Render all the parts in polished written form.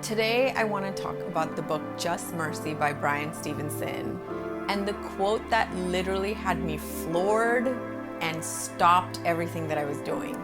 Today, I want to talk about the book Just Mercy by Bryan Stevenson and the quote that literally had me floored and stopped everything that I was doing.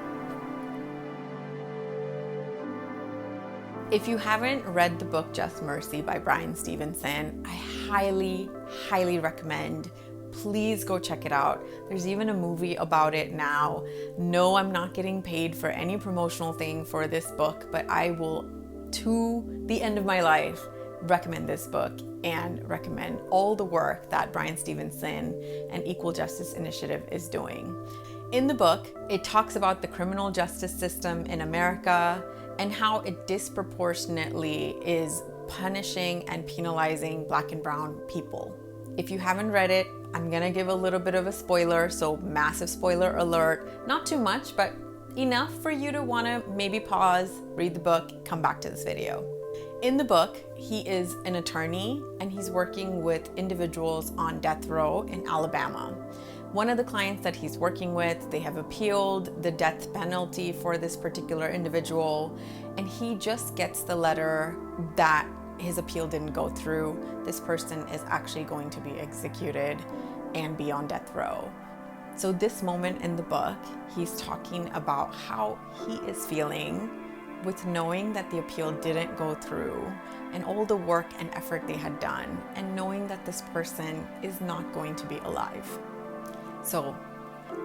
If you haven't read the book Just Mercy by Bryan Stevenson, I highly recommend. Please go check it out. There's even a movie about it now. No, I'm not getting paid for any promotional thing for this book, but I will, to the end of my life, recommend this book and recommend all the work that Bryan Stevenson and Equal Justice Initiative is doing. In the book, it talks about the criminal justice system in America and how it disproportionately is punishing and penalizing Black and brown people. If you haven't read it, I'm gonna give a little bit of a spoiler, so massive spoiler alert. Not too much, but enough for you to wanna maybe pause, read the book, come back to this video. In the book, he is an attorney and he's working with individuals on death row in Alabama. One of the clients that he's working with, they have appealed the death penalty for this particular individual, and he just gets the letter that his appeal didn't go through. This person is actually going to be executed and be on death row. So this moment in the book, he's talking about how he is feeling with knowing that the appeal didn't go through and all the work and effort they had done, and knowing that this person is not going to be alive. So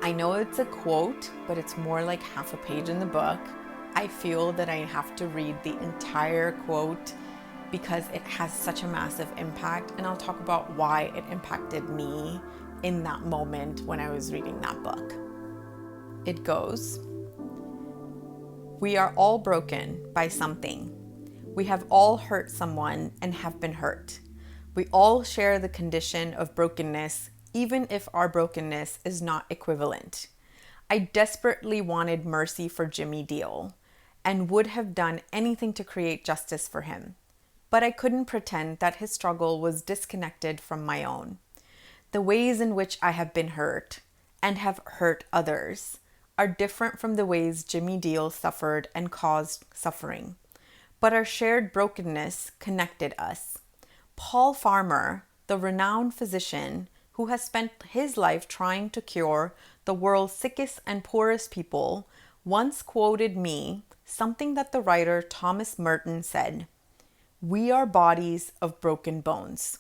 I know it's a quote, but it's more like half a page in the book. I feel that I have to read the entire quote because it has such a massive impact, and I'll talk about why it impacted me in that moment when I was reading that book. It goes, "We are all broken by something. We have all hurt someone and have been hurt. We all share the condition of brokenness, even if our brokenness is not equivalent. I desperately wanted mercy for Jimmy Deal and would have done anything to create justice for him. But I couldn't pretend that his struggle was disconnected from my own. The ways in which I have been hurt and have hurt others are different from the ways Jimmy Deal suffered and caused suffering. But our shared brokenness connected us. Paul Farmer, the renowned physician who has spent his life trying to cure the world's sickest and poorest people, once quoted me something that the writer Thomas Merton said, 'We are bodies of broken bones.'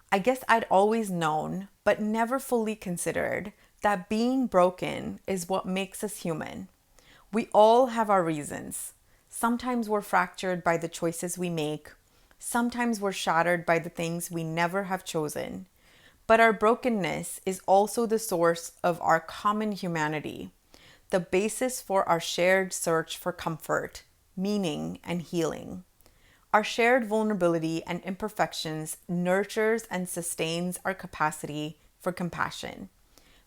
I guess I'd always known, but never fully considered, that being broken is what makes us human. We all have our reasons. Sometimes we're fractured by the choices we make. Sometimes we're shattered by the things we never have chosen. But our brokenness is also the source of our common humanity, the basis for our shared search for comfort, meaning, and healing. Our shared vulnerability and imperfections nurtures and sustains our capacity for compassion.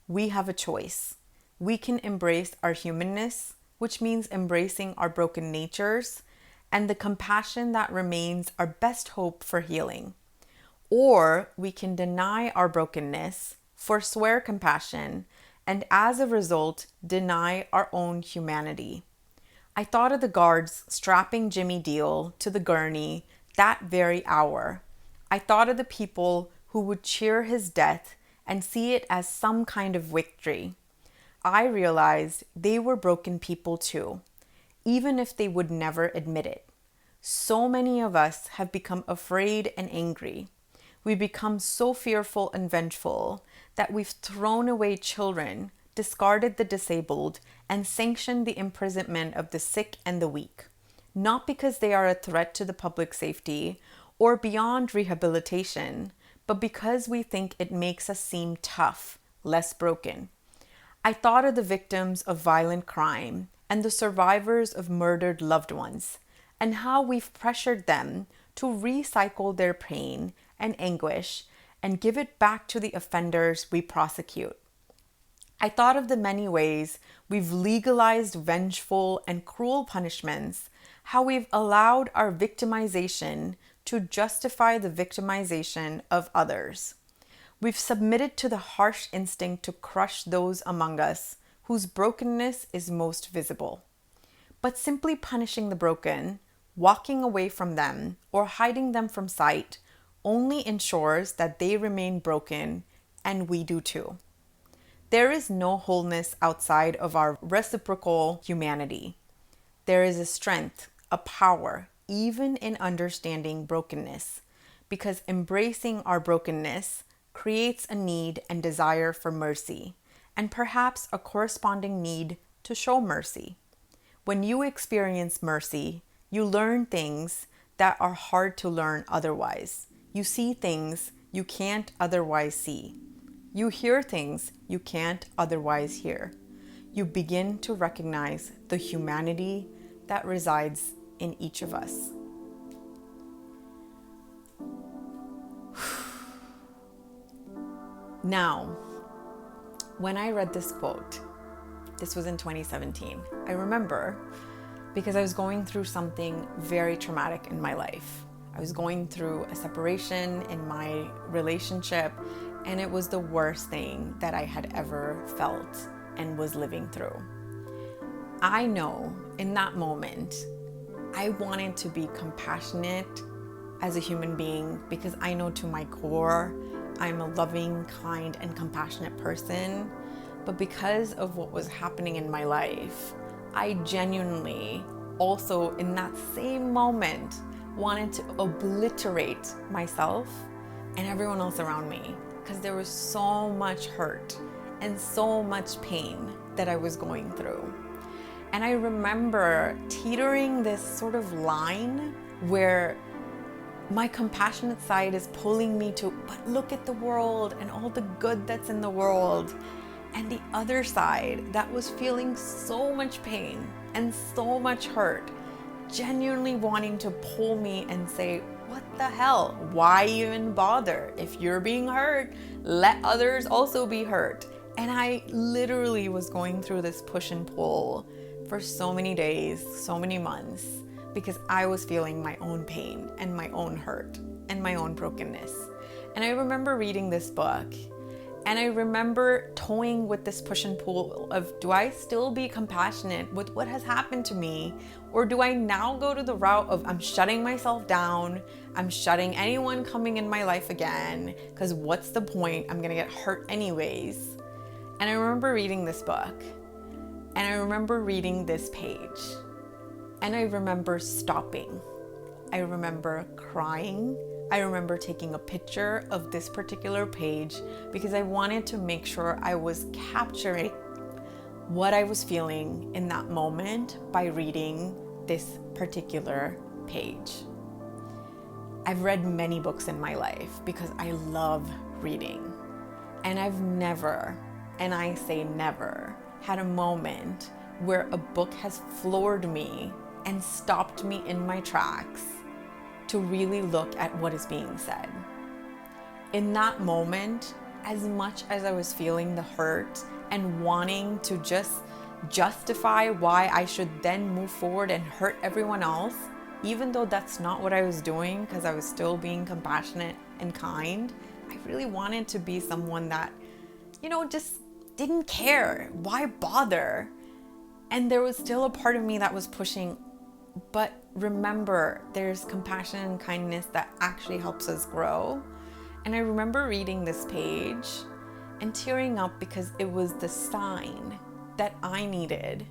We have a choice. We can embrace our humanness, which means embracing our broken natures, and the compassion that remains our best hope for healing. Or we can deny our brokenness, forswear compassion, and as a result, deny our own humanity. I thought of the guards strapping Jimmy Deal to the gurney that very hour. I thought of the people who would cheer his death and see it as some kind of victory. I realized they were broken people too, even if they would never admit it. So many of us have become afraid and angry. We become so fearful and vengeful that we've thrown away children, discarded the disabled, and sanctioned the imprisonment of the sick and the weak, not because they are a threat to the public safety or beyond rehabilitation, but because we think it makes us seem tough, less broken. I thought of the victims of violent crime and the survivors of murdered loved ones, and how we've pressured them to recycle their pain and anguish and give it back to the offenders we prosecute. I thought of the many ways we've legalized vengeful and cruel punishments, how we've allowed our victimization to justify the victimization of others. We've submitted to the harsh instinct to crush those among us whose brokenness is most visible. But simply punishing the broken Walking away from them or hiding them from sight only ensures that they remain broken, and we do too. There is no wholeness outside of our reciprocal humanity. There is a strength, a power, even in understanding brokenness, because embracing our brokenness creates a need and desire for mercy, and perhaps a corresponding need to show mercy. When you experience mercy, you learn things that are hard to learn otherwise. You see things you can't otherwise see. You hear things you can't otherwise hear. You begin to recognize the humanity that resides in each of us. Now, when I read this quote, this was in 2017, I remember because I was going through something very traumatic in my life. I was going through a separation in my relationship, and it was the worst thing that I had ever felt and was living through. I know in that moment, I wanted to be compassionate as a human being because I know to my core, I'm a loving, kind, and compassionate person. But because of what was happening in my life, I genuinely also in that same moment wanted to obliterate myself and everyone else around me because there was so much hurt and so much pain that I was going through. And I remember teetering this sort of line where my compassionate side is pulling me to, but look at the world and all the good that's in the world. And the other side that was feeling so much pain and so much hurt, genuinely wanting to pull me and say, what the hell? Why even bother? If you're being hurt, let others also be hurt. And I literally was going through this push and pull for so many days, so many months, because I was feeling my own pain and my own hurt and my own brokenness. And I remember reading this book, and I remember toying with this push and pull of, do I still be compassionate with what has happened to me? Or do I now go to the route of I'm shutting myself down, I'm shutting anyone coming in my life again, because what's the point? I'm gonna get hurt anyways. And I remember reading this book, and I remember reading this page, and I remember stopping. I remember crying. I remember taking a picture of this particular page because I wanted to make sure I was capturing what I was feeling in that moment by reading this particular page. I've read many books in my life because I love reading. And I've never, and I say never, had a moment where a book has floored me and stopped me in my tracks to really look at what is being said. In that moment, as much as I was feeling the hurt and wanting to just justify why I should then move forward and hurt everyone else, even though that's not what I was doing because I was still being compassionate and kind, I really wanted to be someone that, just didn't care. Why bother? And there was still a part of me that was pushing, but remember, there's compassion and kindness that actually helps us grow. And I remember reading this page and tearing up because it was the sign that I needed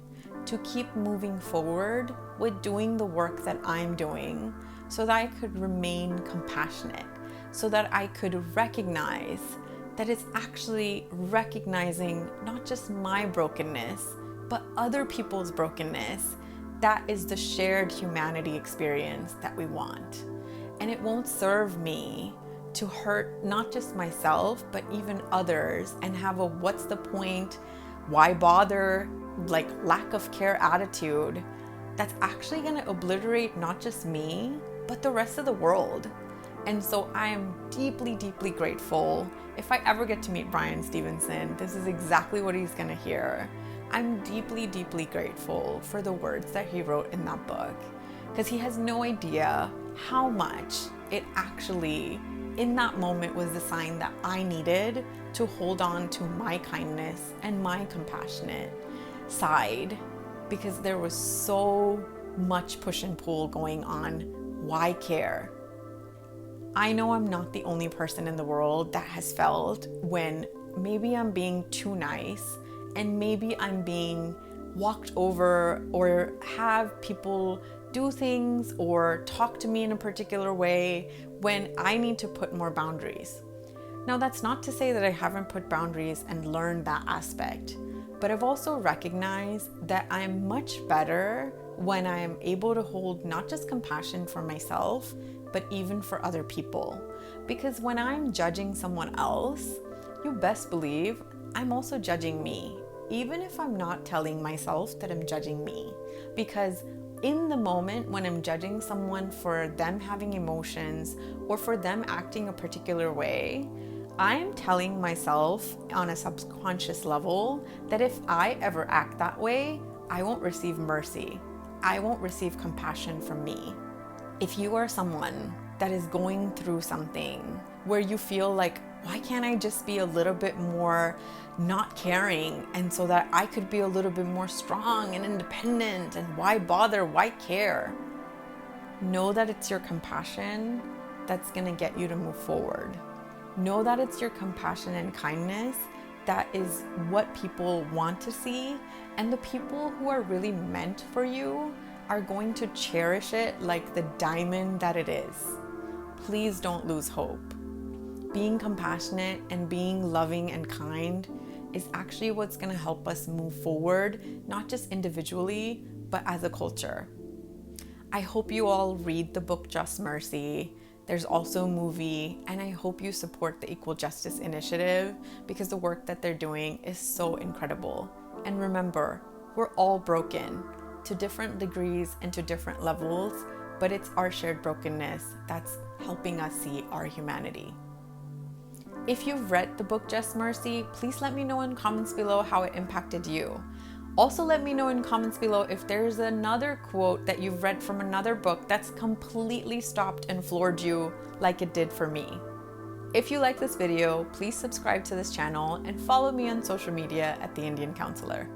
to keep moving forward with doing the work that I'm doing so that I could remain compassionate, so that I could recognize that it's actually recognizing not just my brokenness, but other people's brokenness. That is the shared humanity experience that we want. And it won't serve me to hurt not just myself, but even others and have a what's the point, why bother, lack of care attitude that's actually gonna obliterate not just me, but the rest of the world. And so I am deeply, deeply grateful. If I ever get to meet Bryan Stevenson, this is exactly what he's gonna hear. I'm deeply, deeply grateful for the words that he wrote in that book, because he has no idea how much it actually, in that moment, was the sign that I needed to hold on to my kindness and my compassionate side, because there was so much push and pull going on. Why care? I know I'm not the only person in the world that has felt when maybe I'm being too nice and maybe I'm being walked over or have people do things or talk to me in a particular way when I need to put more boundaries. Now, that's not to say that I haven't put boundaries and learned that aspect, but I've also recognized that I'm much better when I am able to hold not just compassion for myself, but even for other people. Because when I'm judging someone else, you best believe I'm also judging me, even if I'm not telling myself that I'm judging me. Because in the moment when I'm judging someone for them having emotions or for them acting a particular way, I'm telling myself on a subconscious level that if I ever act that way, I won't receive mercy. I won't receive compassion from me. If you are someone that is going through something where you feel like, why can't I just be a little bit more not caring, and so that I could be a little bit more strong and independent, and why bother, why care? Know that it's your compassion that's gonna get you to move forward. Know that it's your compassion and kindness that is what people want to see, and the people who are really meant for you are going to cherish it like the diamond that it is. Please don't lose hope. Being compassionate and being loving and kind is actually what's going to help us move forward, not just individually, but as a culture. I hope you all read the book Just Mercy. There's also a movie, and I hope you support the Equal Justice Initiative because the work that they're doing is so incredible. And remember, we're all broken to different degrees and to different levels, but it's our shared brokenness that's helping us see our humanity. If you've read the book Just Mercy, please let me know in comments below how it impacted you. Also, let me know in comments below if there's another quote that you've read from another book that's completely stopped and floored you like it did for me. If you like this video, please subscribe to this channel and follow me on social media at The Indian Counselor.